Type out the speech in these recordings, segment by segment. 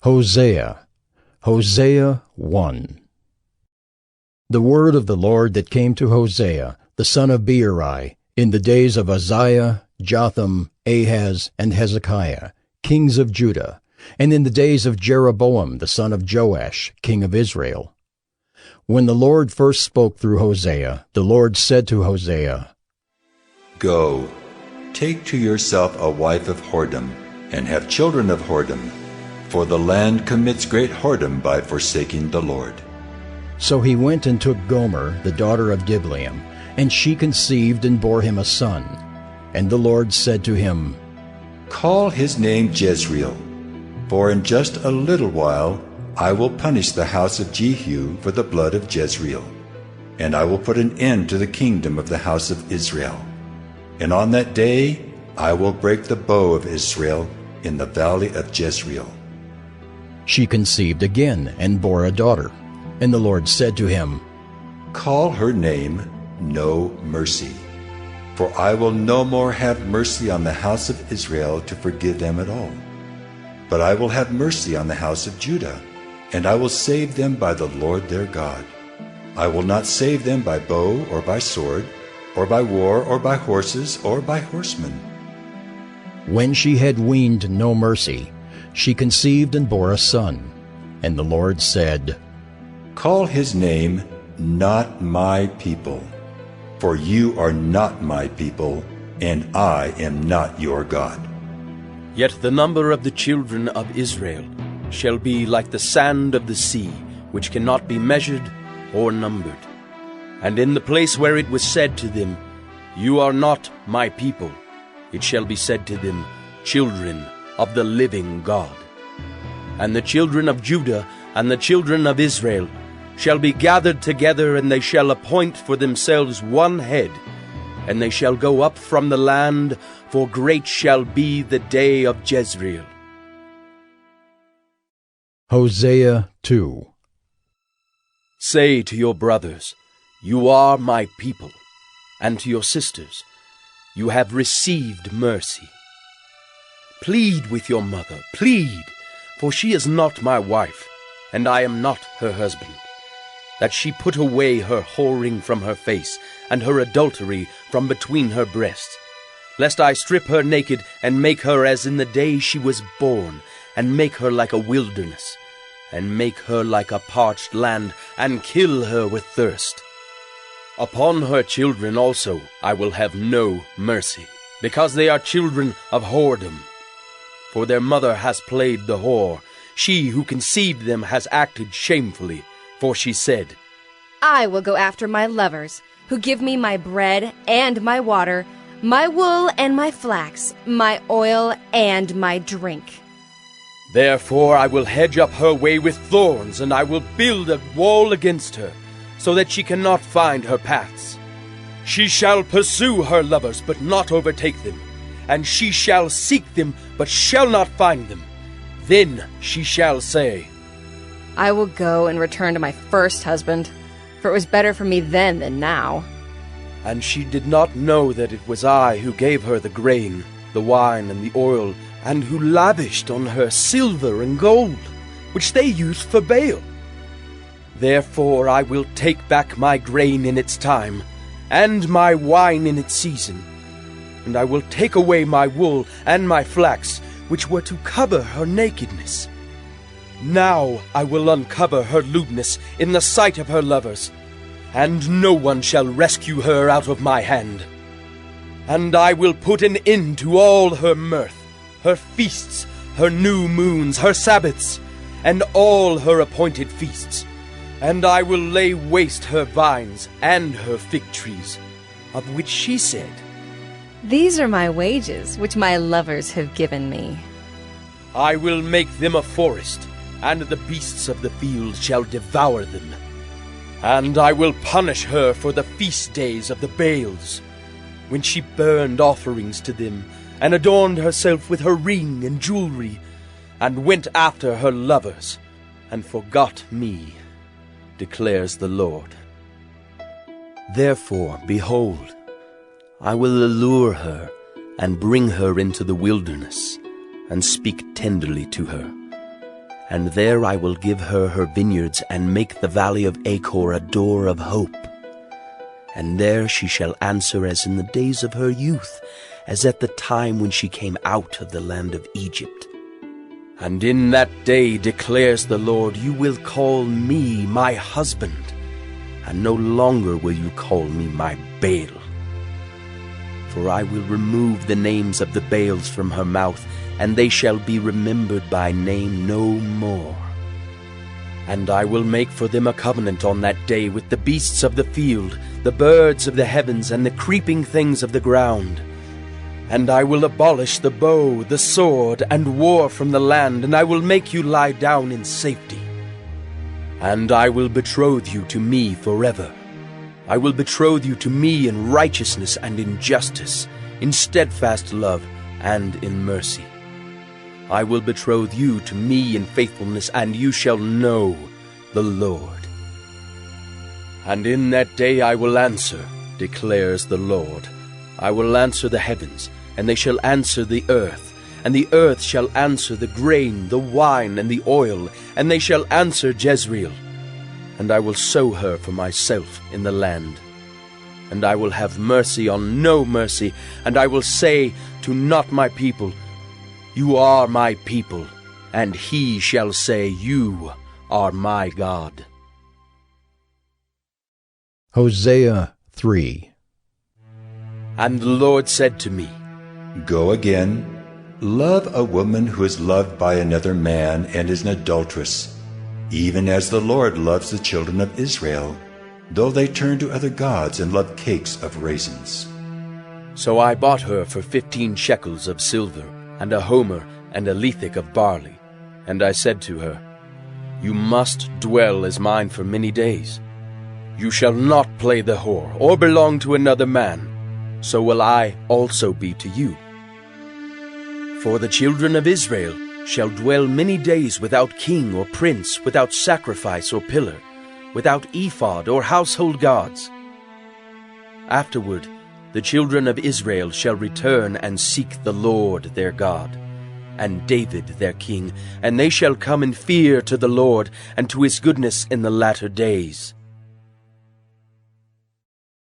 Hosea 1. The word of the Lord that came to Hosea, the son of Beeri, in the days of Uzziah, Jotham, Ahaz, and Hezekiah, kings of Judah, and in the days of Jeroboam, the son of Joash, king of Israel. When the Lord first spoke through Hosea, the Lord said to Hosea, Go, take to yourself a wife of whoredom, and have children of whoredom, for the land commits great whoredom by forsaking the Lord. So he went and took Gomer, the daughter of Diblaim, and she conceived and bore him a son. And the Lord said to him, Call his name Jezreel, for in just a little while I will punish the house of Jehu for the blood of Jezreel, and I will put an end to the kingdom of the house of Israel. And on that day I will break the bow of Israel in the valley of Jezreel. She conceived again and bore a daughter. And the Lord said to him, Call her name No Mercy, for I will no more have mercy on the house of Israel to forgive them at all. But I will have mercy on the house of Judah, and I will save them by the Lord their God. I will not save them by bow or by sword, or by war, or by horses, or by horsemen. When she had weaned No Mercy, she conceived and bore a son. And the Lord said, Call his name Not My People, for you are not my people, and I am not your God. Yet the number of the children of Israel shall be like the sand of the sea, which cannot be measured or numbered. And in the place where it was said to them, You are not my people, it shall be said to them, Children of the living God. And the children of Judah and the children of Israel shall be gathered together, and they shall appoint for themselves one head, and they shall go up from the land, for great shall be the day of Jezreel. Hosea 2. Say to your brothers, You are my people, and to your sisters, You have received mercy. Plead with your mother, plead, for she is not my wife, and I am not her husband, that she put away her whoring from her face, and her adultery from between her breasts, lest I strip her naked, and make her as in the day she was born, and make her like a wilderness, and make her like a parched land, and kill her with thirst. Upon her children also I will have no mercy, because they are children of whoredom. For their mother has played the whore, she who conceived them has acted shamefully, for she said, I will go after my lovers, who give me my bread and my water, my wool and my flax, my oil and my drink. Therefore I will hedge up her way with thorns, and I will build a wall against her, so that she cannot find her paths. She shall pursue her lovers, but not overtake them, and she shall seek them, but shall not find them. Then she shall say, I will go and return to my first husband, for it was better for me then than now. And she did not know that it was I who gave her the grain, the wine, and the oil, and who lavished on her silver and gold, which they used for Baal. Therefore I will take back my grain in its time, and my wine in its season, and I will take away my wool and my flax, which were to cover her nakedness. Now I will uncover her lewdness in the sight of her lovers, and no one shall rescue her out of my hand. And I will put an end to all her mirth, her feasts, her new moons, her Sabbaths, and all her appointed feasts. And I will lay waste her vines and her fig trees, of which she said, These are my wages, which my lovers have given me. I will make them a forest, and the beasts of the field shall devour them. And I will punish her for the feast days of the Baals, when she burned offerings to them, and adorned herself with her ring and jewelry, and went after her lovers, and forgot me, declares the Lord. Therefore, behold, I will allure her, and bring her into the wilderness, and speak tenderly to her. and there I will give her her vineyards, and make the valley of Achor a door of hope. And there she shall answer as in the days of her youth, as at the time when she came out of the land of Egypt. And in that day, declares the Lord, you will call me my husband, and no longer will you call me my Baal. For I will remove the names of the Baals from her mouth, and they shall be remembered by name no more. And I will make for them a covenant on that day with the beasts of the field, the birds of the heavens, and the creeping things of the ground. And I will abolish the bow, the sword, and war from the land, and I will make you lie down in safety. And I will betroth you to me forever. I will betroth you to me in righteousness and in justice, in steadfast love and in mercy. I will betroth you to me in faithfulness, and you shall know the Lord. And in that day I will answer, declares the Lord. I will answer the heavens, and they shall answer the earth, and the earth shall answer the grain, the wine, and the oil, and they shall answer Jezreel. And I will sow her for myself in the land. And I will have mercy on no mercy, and I will say to not my people, you are my people, and he shall say, you are my God. Hosea 3. And the Lord said to me, Go again, love a woman who is loved by another man and is an adulteress, even as the Lord loves the children of Israel, though they turn to other gods and love cakes of raisins. So I bought her for 15 shekels of silver, and a homer and a lethek of barley. And I said to her, you must dwell as mine for many days. You shall not play the whore, or belong to another man. So will I also be to you. For the children of Israel shall dwell many days without king or prince, without sacrifice or pillar, without ephod or household gods. Afterward, the children of Israel shall return and seek the Lord their God, and David their king, and they shall come in fear to the Lord, and to his goodness in the latter days.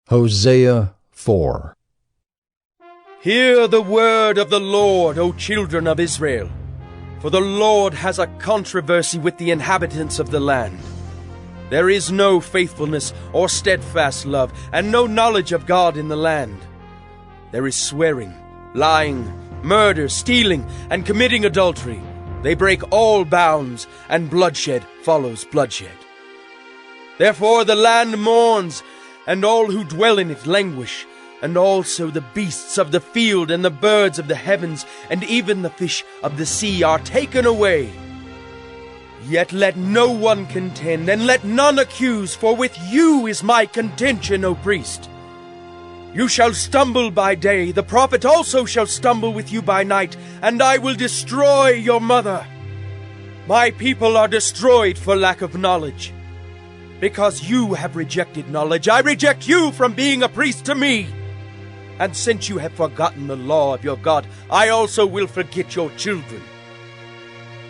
Hosea 4. Hear the word of the Lord, O children of Israel. For the Lord has a controversy with the inhabitants of the land. There is no faithfulness or steadfast love, and no knowledge of God in the land. There is swearing, lying, murder, stealing, and committing adultery. They break all bounds, and bloodshed follows bloodshed. Therefore the land mourns, and all who dwell in it languish, and also the beasts of the field and the birds of the heavens, and even the fish of the sea are taken away. Yet let no one contend, and let none accuse, for with you is my contention, O priest. You shall stumble by day, the prophet also shall stumble with you by night, and I will destroy your mother. My people are destroyed for lack of knowledge. Because you have rejected knowledge, I reject you from being a priest to me. And since you have forgotten the law of your God, I also will forget your children.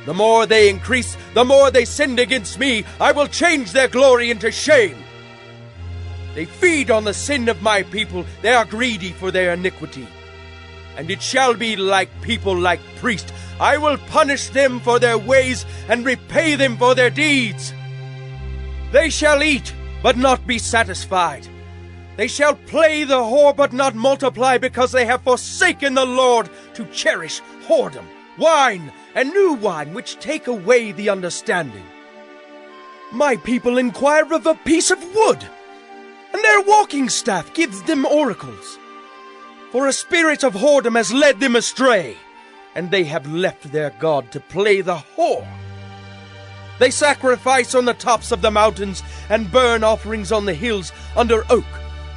The more they increase, the more they sinned against me. I will change their glory into shame. They feed on the sin of my people. They are greedy for their iniquity. And it shall be like people, like priests. I will punish them for their ways and repay them for their deeds. They shall eat, but not be satisfied. They shall play the whore, but not multiply, because they have forsaken the Lord to cherish whoredom, wine, and new wine, which take away the understanding. My people inquire of a piece of wood, and their walking staff gives them oracles. For a spirit of whoredom has led them astray, and they have left their God to play the whore. They sacrifice on the tops of the mountains, and burn offerings on the hills under oak,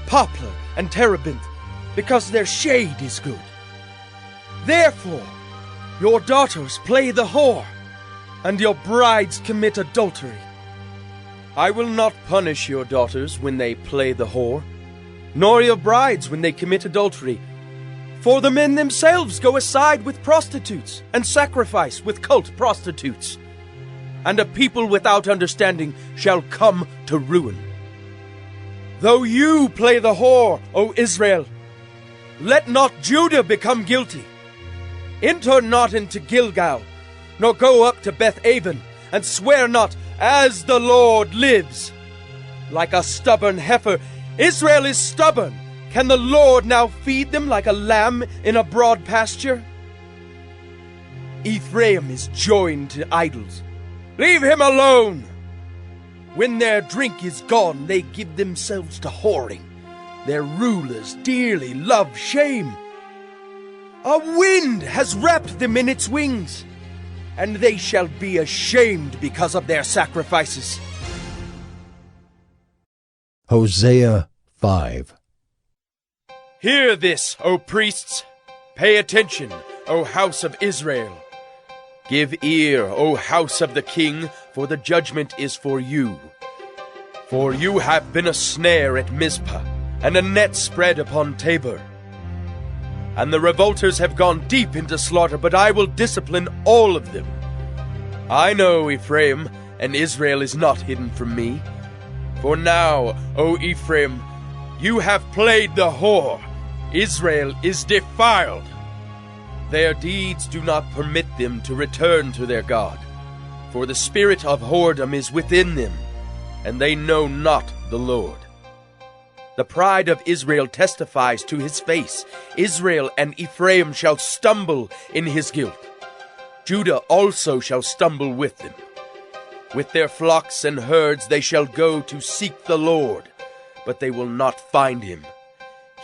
poplar, and terebinth, because their shade is good. Therefore, your daughters play the whore, and your brides commit adultery. I will not punish your daughters when they play the whore, nor your brides when they commit adultery. For the men themselves go aside with prostitutes, and sacrifice with cult prostitutes. and a people without understanding shall come to ruin. Though you play the whore, O Israel, let not Judah become guilty. Enter not into Gilgal, nor go up to Beth-aven, and swear not, as the Lord lives. Like a stubborn heifer, Israel is stubborn. Can the Lord now feed them like a lamb in a broad pasture? Ephraim is joined to idols. Leave him alone. When their drink is gone, they give themselves to whoring. Their rulers dearly love shame. A wind has wrapped them in its wings, and they shall be ashamed because of their sacrifices. Hosea 5. Hear this, O priests. Pay attention, O house of Israel. Give ear, O house of the king, for the judgment is for you. For you have been a snare at Mizpah, and a net spread upon Tabor. And the revolters have gone deep into slaughter, but I will discipline all of them. I know Ephraim, and Israel is not hidden from me. For now, O Ephraim, you have played the whore. Israel is defiled. Their deeds do not permit them to return to their God, for the spirit of whoredom is within them, and they know not the Lord. The pride of Israel testifies to his face. Israel and Ephraim shall stumble in his guilt. Judah also shall stumble with them. With their flocks and herds they shall go to seek the Lord, but they will not find him.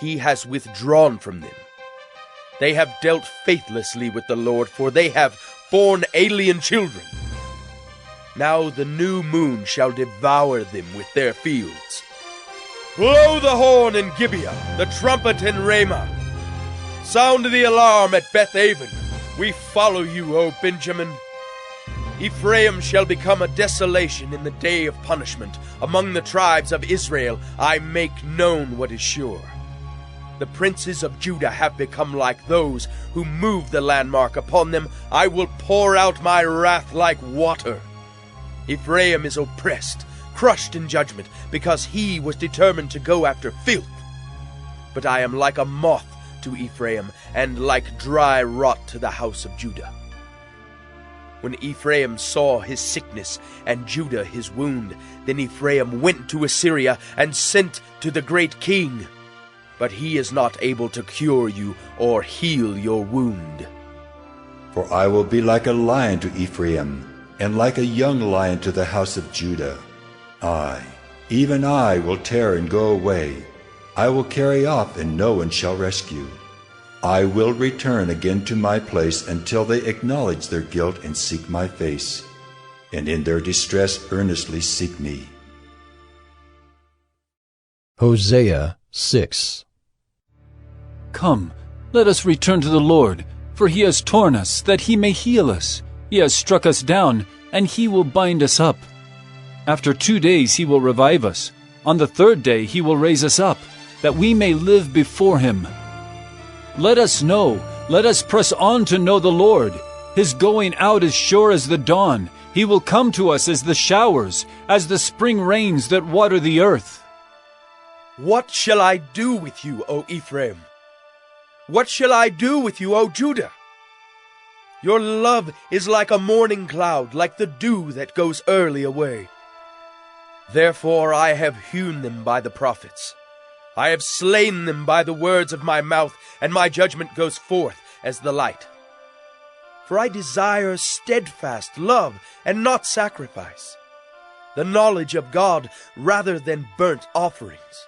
He has withdrawn from them. They have dealt faithlessly with the Lord, for they have borne alien children. Now the new moon shall devour them with their fields. Blow the horn in Gibeah, the trumpet in Ramah. Sound the alarm at Beth-aven. We follow you, O Benjamin. Ephraim shall become a desolation in the day of punishment. Among the tribes of Israel I make known what is sure. The princes of Judah have become like those who move the landmark. Upon them I will pour out my wrath like water. Ephraim is oppressed, crushed in judgment, because he was determined to go after filth. But I am like a moth to Ephraim, and like dry rot to the house of Judah. When Ephraim saw his sickness, and Judah his wound, then Ephraim went to Assyria, and sent to the great king. But he is not able to cure you, or heal your wound. For I will be like a lion to Ephraim, and like a young lion to the house of Judah. I, even I, will tear and go away. I will carry off, and no one shall rescue. I will return again to my place until they acknowledge their guilt and seek my face, and in their distress earnestly seek me. Hosea 6. Come, let us return to the Lord, for he has torn us, that he may heal us. He has struck us down, and he will bind us up. After 2 days he will revive us. On the 3rd day he will raise us up, that we may live before him. Let us know, let us press on to know the Lord. His going out is sure as the dawn. He will come to us as the showers, as the spring rains that water the earth. What shall I do with you, O Ephraim? What shall I do with you, O Judah? Your love is like a morning cloud, like the dew that goes early away. Therefore I have hewn them by the prophets. I have slain them by the words of my mouth, and my judgment goes forth as the light. For I desire steadfast love and not sacrifice, the knowledge of God rather than burnt offerings.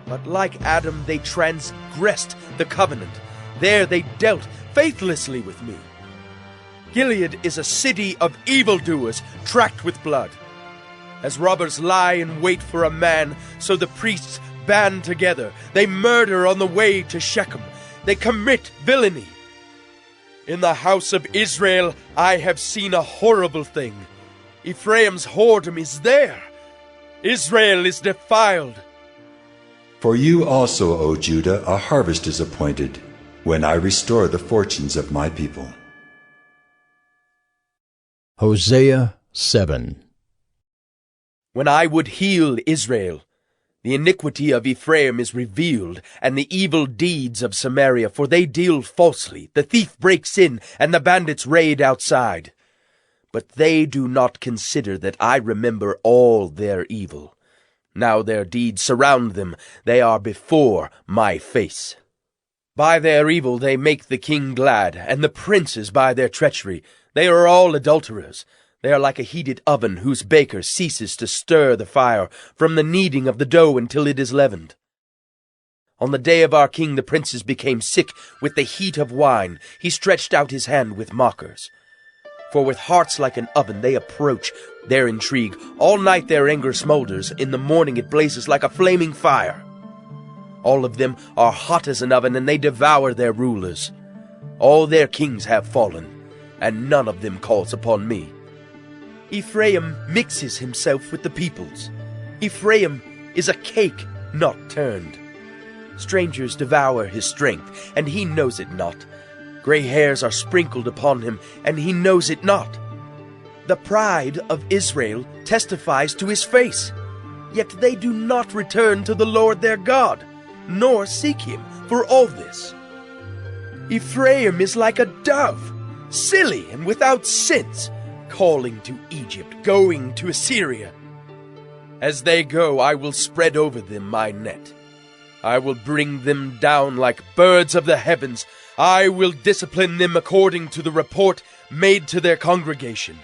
But like Adam they transgressed the covenant. There they dealt faithlessly with me. Gilead is a city of evildoers, tracked with blood. As robbers lie in wait for a man, so the priests band together. They murder on the way to Shechem. They commit villainy. In the house of Israel I have seen a horrible thing. Ephraim's whoredom is there. Israel is defiled. For you also, O Judah, a harvest is appointed, when I restore the fortunes of my people. Hosea 7. When I would heal Israel, the iniquity of Ephraim is revealed, and the evil deeds of Samaria, for they deal falsely. The thief breaks in, and the bandits raid outside. But they do not consider that I remember all their evil. Now their deeds surround them, they are before my face. By their evil they make the king glad, and the princes by their treachery. They are all adulterers. They are like a heated oven whose baker ceases to stir the fire from the kneading of the dough until it is leavened. On the day of our king the princes became sick with the heat of wine. He stretched out his hand with mockers. For with hearts like an oven they approach their intrigue. All night their anger smolders. In the morning it blazes like a flaming fire. All of them are hot as an oven, and they devour their rulers. All their kings have fallen, and none of them calls upon me. Ephraim mixes himself with the peoples. Ephraim is a cake not turned. Strangers devour his strength, and he knows it not. Gray hairs are sprinkled upon him, and he knows it not. The pride of Israel testifies to his face. Yet they do not return to the Lord their God, nor seek him for all this. Ephraim is like a dove, silly and without sense, calling to Egypt, going to Assyria. As they go, I will spread over them my net. I will bring them down like birds of the heavens. I will discipline them according to the report made to their congregation.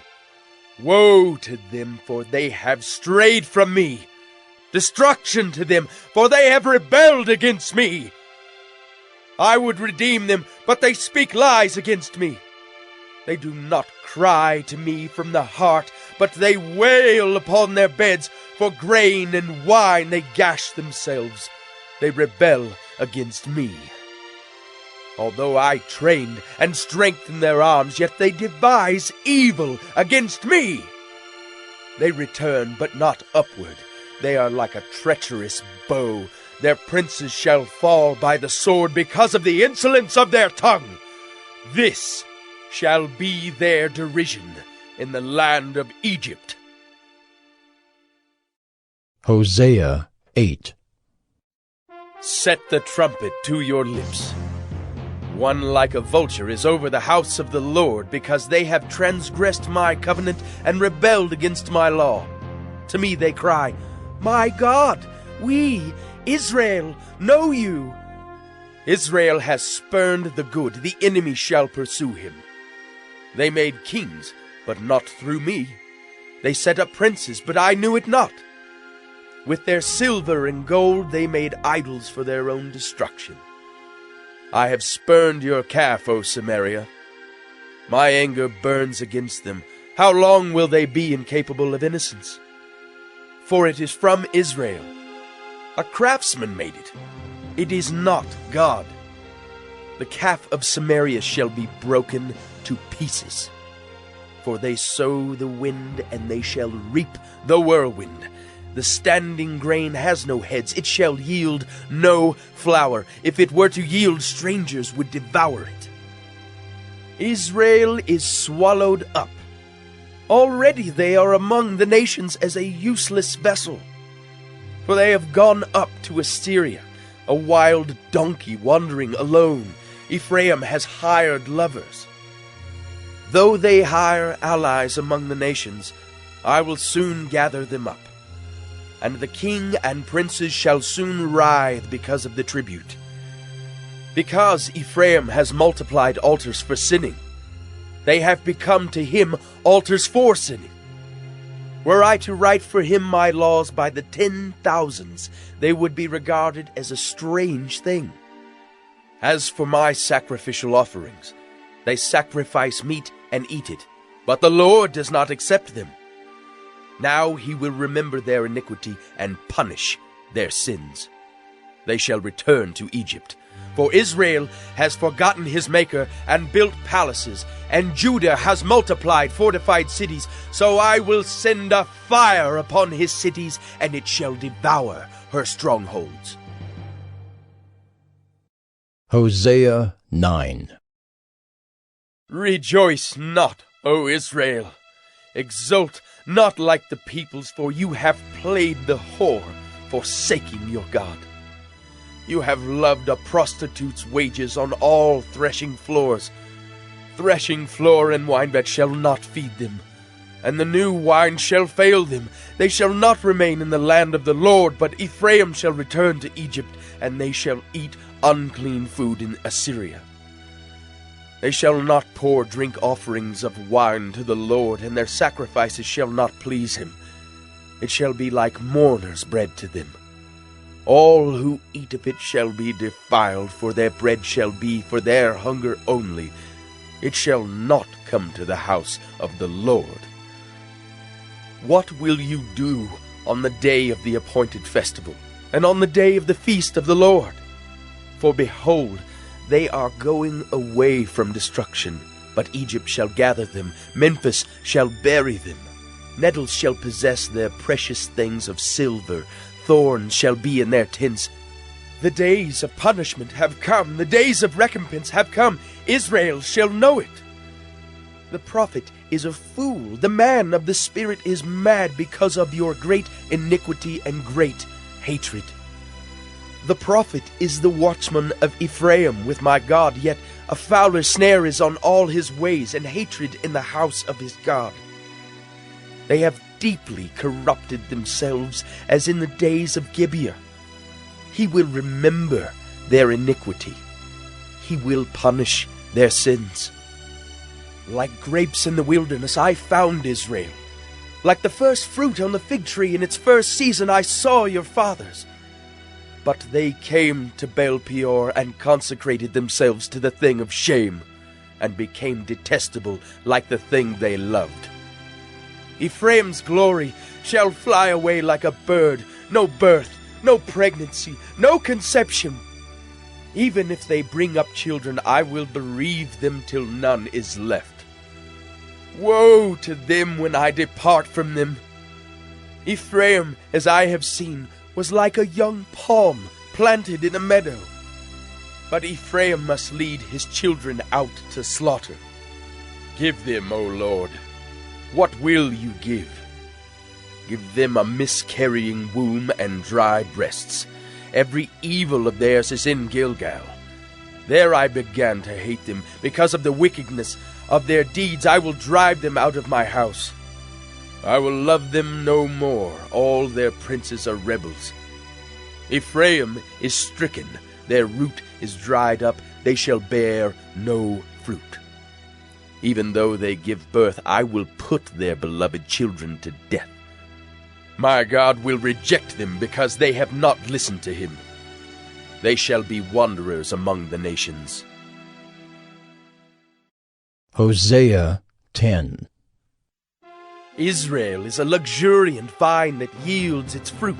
Woe to them, for they have strayed from me. Destruction to them, for they have rebelled against me. I would redeem them, but they speak lies against me. They do not cry to me from the heart, but they wail upon their beds. For grain and wine they gash themselves. They rebel against me. Although I trained and strengthened their arms, yet they devise evil against me. They return, but not upward. They are like a treacherous bow. Their princes shall fall by the sword because of the insolence of their tongue. This shall be their derision in the land of Egypt. Hosea 8. Set the trumpet to your lips. One like a vulture is over the house of the Lord, because they have transgressed my covenant and rebelled against my law. To me they cry, My God, we, Israel, know you. Israel has spurned the good, the enemy shall pursue him. They made kings, but not through me. They set up princes, but I knew it not. With their silver and gold they made idols for their own destruction. I have spurned your calf, O Samaria. My anger burns against them. How long will they be incapable of innocence? For it is from Israel. A craftsman made it. It is not God. The calf of Samaria shall be broken to pieces. For they sow the wind, and they shall reap the whirlwind. The standing grain has no heads. It shall yield no flour. If it were to yield, strangers would devour it. Israel is swallowed up. Already they are among the nations as a useless vessel. For they have gone up to Assyria, a wild donkey wandering alone. Ephraim has hired lovers. Though they hire allies among the nations, I will soon gather them up. And the king and princes shall soon writhe because of the tribute. Because Ephraim has multiplied altars for sinning, they have become to him altars for sinning. Were I to write for him my laws by the 10,000s, they would be regarded as a strange thing. As for my sacrificial offerings, they sacrifice meat and eat it, but the Lord does not accept them. Now he will remember their iniquity and punish their sins. They shall return to Egypt. For Israel has forgotten his Maker and built palaces, and Judah has multiplied fortified cities. So I will send a fire upon his cities, and it shall devour her strongholds. Hosea 9. Rejoice not, O Israel. Exult not like the peoples, for you have played the whore, forsaking your God. You have loved a prostitute's wages on all threshing floors. Threshing floor and winebed shall not feed them, and the new wine shall fail them. They shall not remain in the land of the Lord, but Ephraim shall return to Egypt, and they shall eat unclean food in Assyria. They shall not pour drink offerings of wine to the Lord, and their sacrifices shall not please him. It shall be like mourners' bread to them. All who eat of it shall be defiled, for their bread shall be for their hunger only. It shall not come to the house of the Lord. What will you do on the day of the appointed festival, and on the day of the feast of the Lord? For behold, they are going away from destruction, but Egypt shall gather them, Memphis shall bury them. Nettles shall possess their precious things of silver, thorns shall be in their tents. The days of punishment have come, the days of recompense have come. Israel shall know it. The prophet is a fool, the man of the Spirit is mad because of your great iniquity and great hatred. The prophet is the watchman of Ephraim with my God, yet a fowler snare is on all his ways, and hatred in the house of his God. They have deeply corrupted themselves as in the days of Gibeah. He will remember their iniquity. He will punish their sins. Like grapes in the wilderness, I found Israel. Like the first fruit on the fig tree in its first season, I saw your fathers. But they came to Baal Peor and consecrated themselves to the thing of shame, and became detestable like the thing they loved. Ephraim's glory shall fly away like a bird, no birth, no pregnancy, no conception. Even if they bring up children, I will bereave them till none is left. Woe to them when I depart from them! Ephraim, as I have seen, was like a young palm planted in a meadow. But Ephraim must lead his children out to slaughter. Give them, O Lord, what will you give? Give them a miscarrying womb and dry breasts. Every evil of theirs is in Gilgal. There I began to hate them. Because of the wickedness of their deeds, I will drive them out of my house. I will love them no more. All their princes are rebels. Ephraim is stricken. Their root is dried up. They shall bear no fruit. Even though they give birth, I will put their beloved children to death. My God will reject them because they have not listened to him. They shall be wanderers among the nations. Hosea 10. Israel is a luxuriant vine that yields its fruit.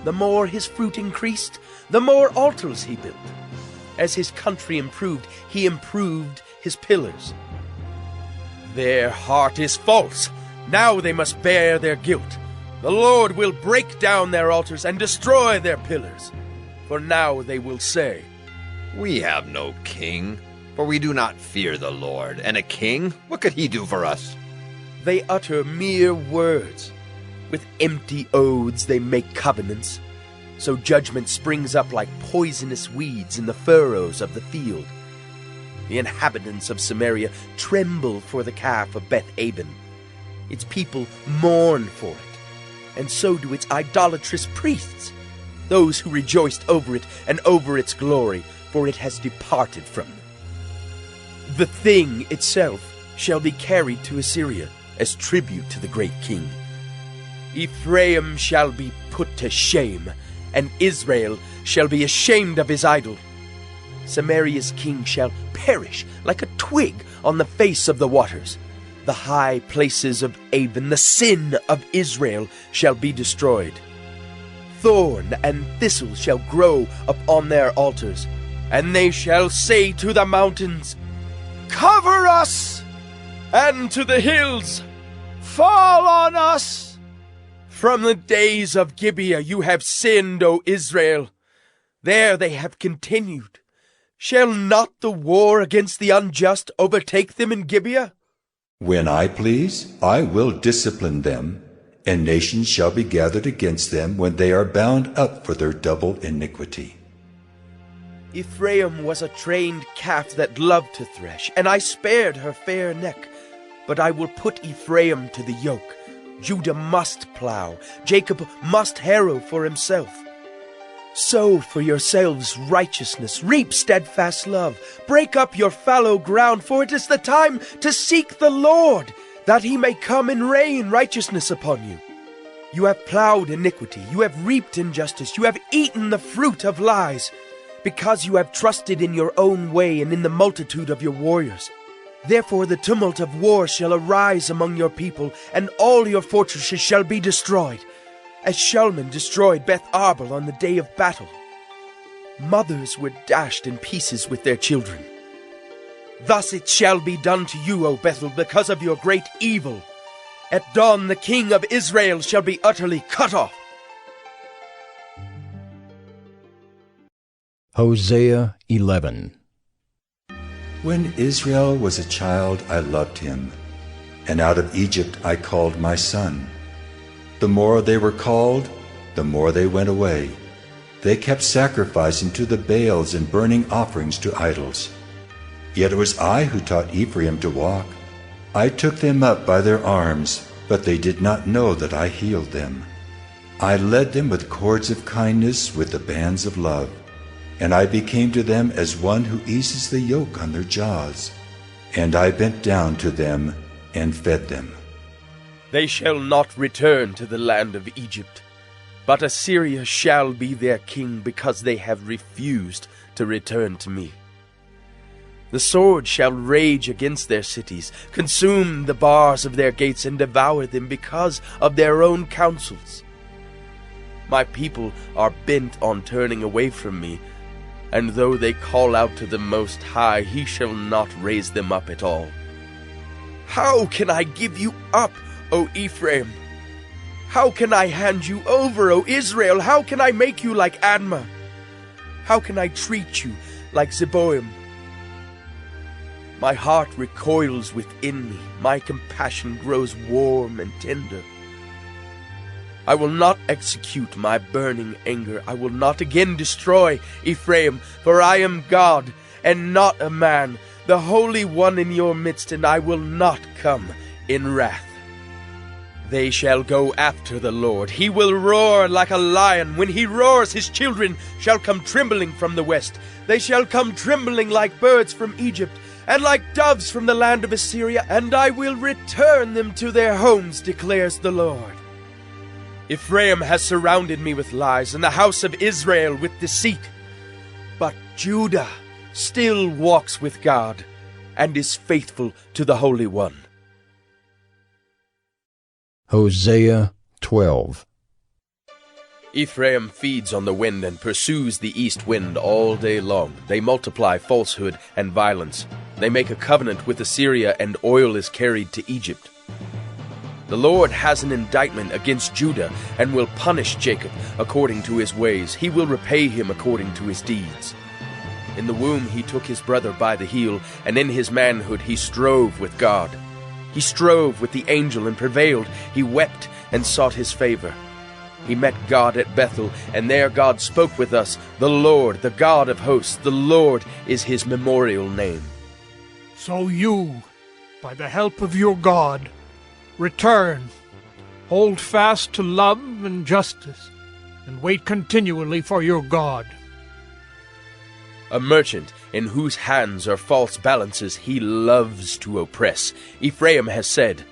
The more his fruit increased, the more altars he built. As his country improved, he improved his pillars. Their heart is false. Now they must bear their guilt. The Lord will break down their altars and destroy their pillars. For now they will say, We have no king, for we do not fear the Lord. And a king, what could he do for us? They utter mere words. With empty oaths they make covenants. So judgment springs up like poisonous weeds in the furrows of the field. The inhabitants of Samaria tremble for the calf of Beth-aven. Its people mourn for it, and so do its idolatrous priests, those who rejoiced over it and over its glory, for it has departed from them. The thing itself shall be carried to Assyria as tribute to the great king. Ephraim shall be put to shame, and Israel shall be ashamed of his idol. Samaria's king shall perish like a twig on the face of the waters. The high places of Avon, the sin of Israel, shall be destroyed. Thorn and thistle shall grow upon their altars, and they shall say to the mountains, Cover us! And to the hills, Fall on us! From the days of Gibeah you have sinned, O Israel. There they have continued. Shall not the war against the unjust overtake them in Gibeah? When I please, I will discipline them, and nations shall be gathered against them when they are bound up for their double iniquity. Ephraim was a trained calf that loved to thresh, and I spared her fair neck. But I will put Ephraim to the yoke. Judah must plow, Jacob must harrow for himself. Sow for yourselves righteousness, reap steadfast love. Break up your fallow ground, for it is the time to seek the Lord, that he may come and rain righteousness upon you. You have plowed iniquity, you have reaped injustice, you have eaten the fruit of lies, because you have trusted in your own way and in the multitude of your warriors. Therefore the tumult of war shall arise among your people, and all your fortresses shall be destroyed, as Shalman destroyed Beth Arbel on the day of battle. Mothers were dashed in pieces with their children. Thus it shall be done to you, O Bethel, because of your great evil. At dawn the king of Israel shall be utterly cut off. Hosea 11. When Israel was a child, I loved him, and out of Egypt I called my son. The more they were called, the more they went away. They kept sacrificing to the Baals and burning offerings to idols. Yet it was I who taught Ephraim to walk. I took them up by their arms, but they did not know that I healed them. I led them with cords of kindness, with the bands of love. And I became to them as one who eases the yoke on their jaws. And I bent down to them and fed them. They shall not return to the land of Egypt, but Assyria shall be their king, because they have refused to return to me. The sword shall rage against their cities, consume the bars of their gates, and devour them because of their own counsels. My people are bent on turning away from me, and though they call out to the Most High, he shall not raise them up at all. How can I give you up, O Ephraim? How can I hand you over, O Israel? How can I make you like Admah? How can I treat you like Zeboim? My heart recoils within me, my compassion grows warm and tender. I will not execute my burning anger. I will not again destroy Ephraim, for I am God, and not a man, the Holy One in your midst, and I will not come in wrath. They shall go after the Lord. He will roar like a lion. When he roars, his children shall come trembling from the west. They shall come trembling like birds from Egypt, and like doves from the land of Assyria, and I will return them to their homes, declares the Lord. Ephraim has surrounded me with lies, and the house of Israel with deceit. But Judah still walks with God, and is faithful to the Holy One. Hosea 12. Ephraim feeds on the wind and pursues the east wind all day long. They multiply falsehood and violence. They make a covenant with Assyria, and oil is carried to Egypt. The Lord has an indictment against Judah, and will punish Jacob according to his ways. He will repay him according to his deeds. In the womb he took his brother by the heel, and in his manhood he strove with God. He strove with the angel and prevailed. He wept and sought his favor. He met God at Bethel, and there God spoke with us. The Lord, the God of hosts, the Lord is his memorial name. So you, by the help of your God, return, hold fast to love and justice, and wait continually for your God. A merchant in whose hands are false balances, he loves to oppress. Ephraim has said,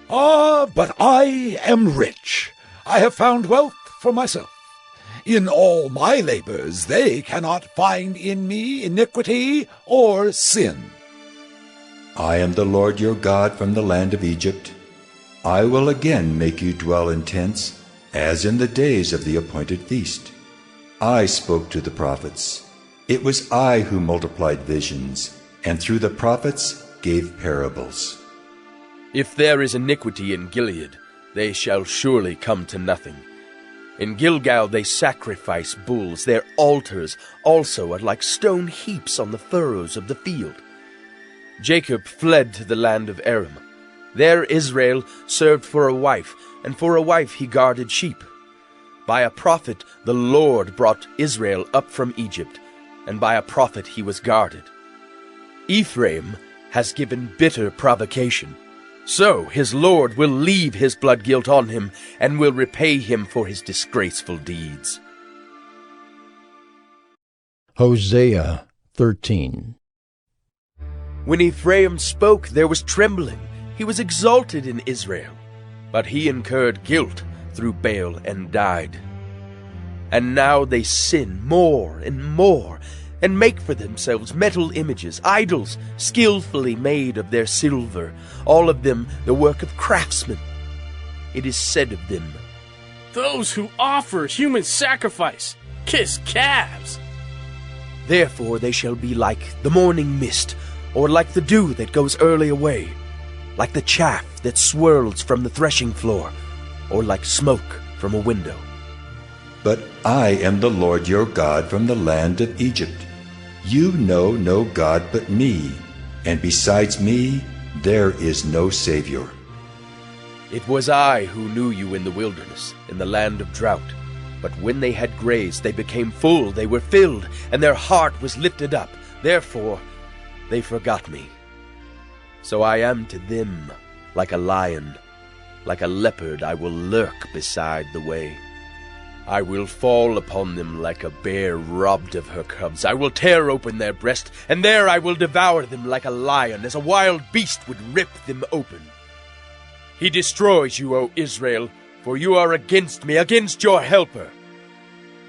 But I am rich. I have found wealth for myself. In all my labors they cannot find in me iniquity or sin. I am the Lord your God from the land of Egypt. I will again make you dwell in tents, as in the days of the appointed feast. I spoke to the prophets. It was I who multiplied visions, and through the prophets gave parables. If there is iniquity in Gilead, they shall surely come to nothing. In Gilgal they sacrifice bulls. Their altars also are like stone heaps on the furrows of the field. Jacob fled to the land of Aram. There Israel served for a wife, and for a wife he guarded sheep. By a prophet the Lord brought Israel up from Egypt, and by a prophet he was guarded. Ephraim has given bitter provocation. So his Lord will leave his blood guilt on him, and will repay him for his disgraceful deeds. Hosea 13. When Ephraim spoke, there was trembling. He was exalted in Israel. But he incurred guilt through Baal and died. And now they sin more and more, and make for themselves metal images, idols skillfully made of their silver, all of them the work of craftsmen. It is said of them, "Those who offer human sacrifice kiss calves." Therefore they shall be like the morning mist, or like the dew that goes early away, like the chaff that swirls from the threshing floor, or like smoke from a window. But I am the Lord your God from the land of Egypt. You know no God but me, and besides me there is no Savior. It was I who knew you in the wilderness, in the land of drought. But when they had grazed, they became full, they were filled, and their heart was lifted up. Therefore they forgot me. So I am to them like a lion, like a leopard I will lurk beside the way. I will fall upon them like a bear robbed of her cubs. I will tear open their breast, and there I will devour them like a lion, as a wild beast would rip them open. He destroys you, O Israel, for you are against me, against your helper.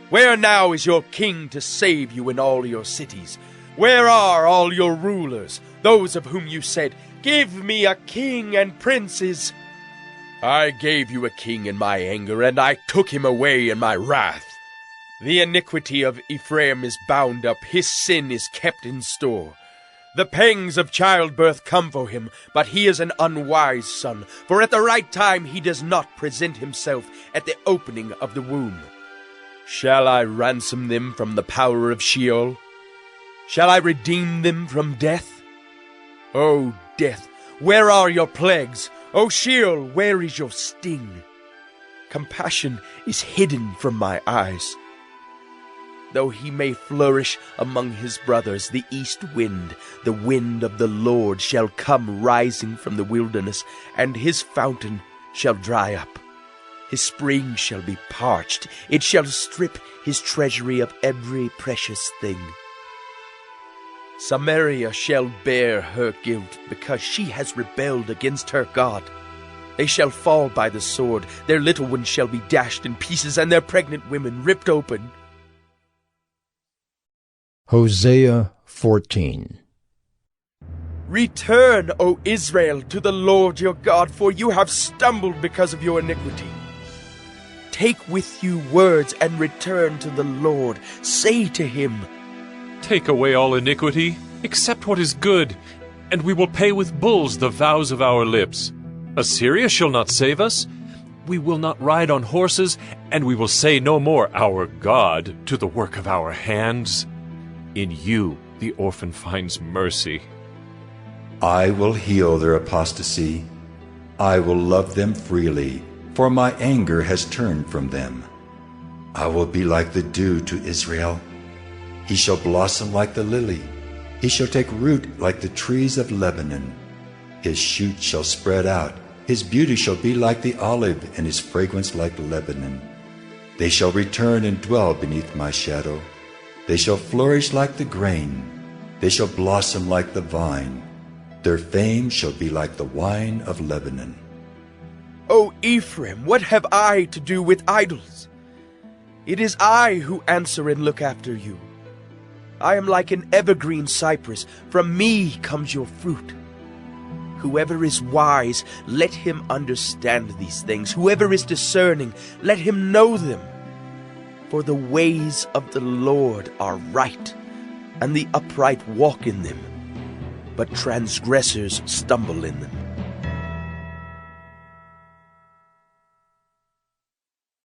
Where now is your king to save you in all your cities? Where are all your rulers, those of whom you said, "Give me a king and princes"? I gave you a king in my anger, and I took him away in my wrath. The iniquity of Ephraim is bound up, his sin is kept in store. The pangs of childbirth come for him, but he is an unwise son, for at the right time he does not present himself at the opening of the womb. Shall I ransom them from the power of Sheol? Shall I redeem them from death? O death, where are your plagues? O Sheol, where is your sting? Compassion is hidden from my eyes. Though he may flourish among his brothers, the east wind, the wind of the Lord, shall come rising from the wilderness, and his fountain shall dry up. His spring shall be parched. It shall strip his treasury of every precious thing. Samaria shall bear her guilt, because she has rebelled against her God. They shall fall by the sword, their little ones shall be dashed in pieces, and their pregnant women ripped open. Hosea 14. Return, O Israel, to the Lord your God, for you have stumbled because of your iniquity. Take with you words and return to the Lord. Say to him, "Take away all iniquity, accept what is good, and we will pay with bulls the vows of our lips. Assyria shall not save us. We will not ride on horses, and we will say no more, 'Our God,' to the work of our hands. In you the orphan finds mercy." I will heal their apostasy. I will love them freely, for my anger has turned from them. I will be like the dew to Israel. He shall blossom like the lily. He shall take root like the trees of Lebanon. His shoot shall spread out. His beauty shall be like the olive, and his fragrance like Lebanon. They shall return and dwell beneath my shadow. They shall flourish like the grain. They shall blossom like the vine. Their fame shall be like the wine of Lebanon. O Ephraim, what have I to do with idols? It is I who answer and look after you. I am like an evergreen cypress. From me comes your fruit. Whoever is wise, let him understand these things. Whoever is discerning, let him know them. For the ways of the Lord are right, and the upright walk in them, but transgressors stumble in them.